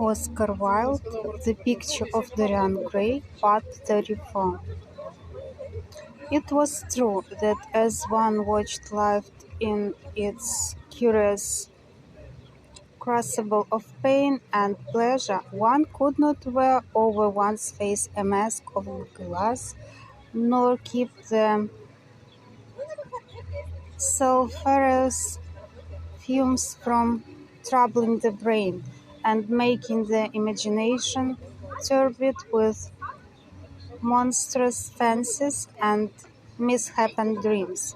Oscar Wilde, The Picture of Dorian Gray, Part 34. It was true that as one watched life in its curious crucible of pain and pleasure, one could not wear over one's face a mask of glass, nor keep the sulphurous fumes from troubling the brain and making the imagination turbid with monstrous fancies and misshapen dreams.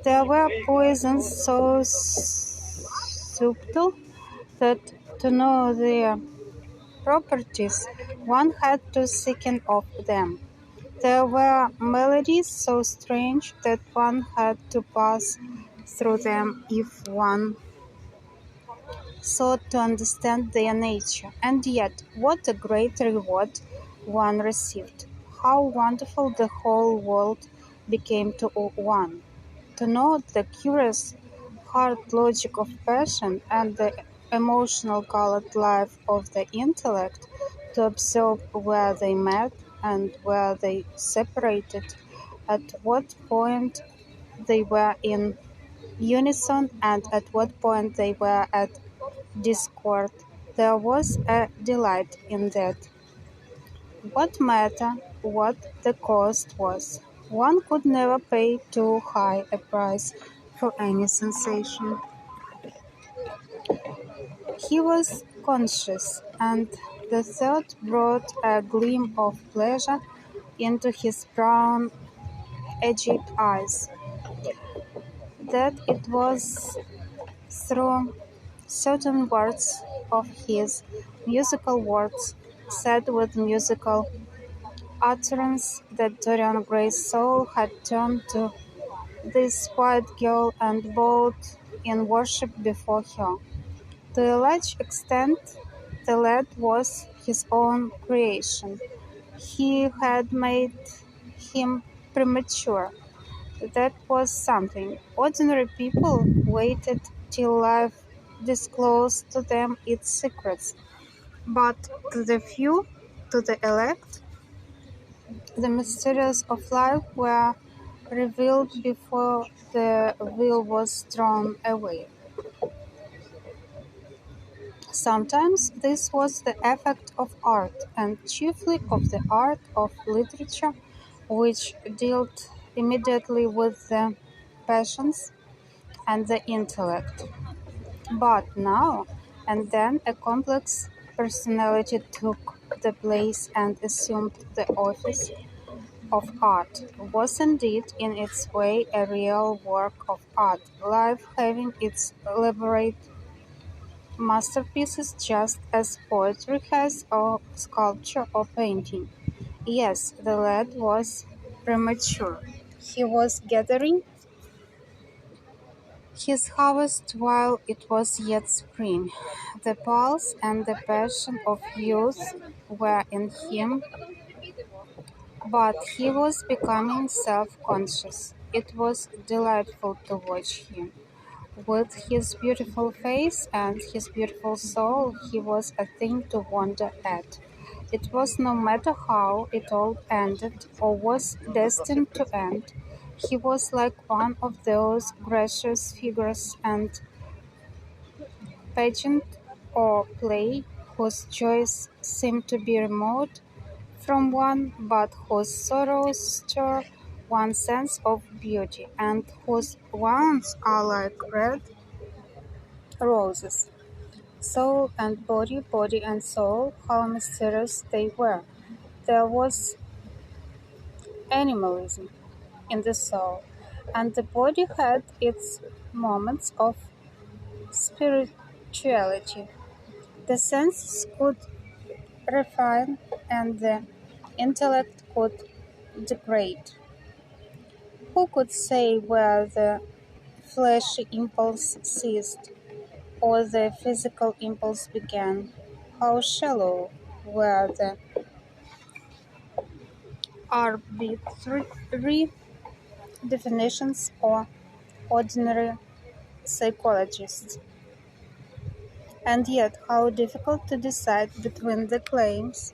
There were poisons so subtle that to know their properties one had to sicken of them. There were melodies so strange that one had to pass through them if one sought to understand their nature. And yet, what a great reward one received! How wonderful the whole world became to one! To know the curious hard logic of passion and the emotional colored life of the intellect, to observe where they met and where they separated, at what point they were in unison and at what point they were at discord. There was a delight in that. What matter what the cost was? One could never pay too high a price for any sensation. He was conscious, and the thought brought a gleam of pleasure into his brown, aged eyes, that it was through certain words of his, musical words, said with musical utterance, that Dorian Gray's soul had turned to this white girl and bowed in worship before her. To a large extent, the lad was his own creation. He had made him premature. That was something. Ordinary people waited till life disclosed to them its secrets. But to the few, to the elect, the mysteries of life were revealed before the veil was drawn away. Sometimes this was the effect of art, and chiefly of the art of literature, which dealt immediately with the passions and the intellect. But now and then a complex personality took the place and assumed the office of art, was indeed in its way a real work of art, life having its elaborate masterpieces just as poetry has, or sculpture or painting. Yes, the lad was premature. He was gathering his harvest while it was yet spring. The pulse and the passion of youth were in him, but he was becoming self-conscious. It was delightful to watch him. With his beautiful face and his beautiful soul, he was a thing to wonder at. It was no matter how it all ended or was destined to end. He was like one of those gracious figures and pageant or play whose joys seem to be remote from one, but whose sorrows stir one's sense of beauty, and whose wounds are like red roses. Soul and body, body and soul, how mysterious they were. There was animalism in the soul, and the body had its moments of spirituality. The senses could refine, and the intellect could degrade. Who could say where the fleshy impulse ceased, or the physical impulse began? How shallow were the arbitrary definitions of ordinary psychologists, And yet how difficult to decide between the claims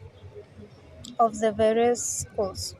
of the various schools.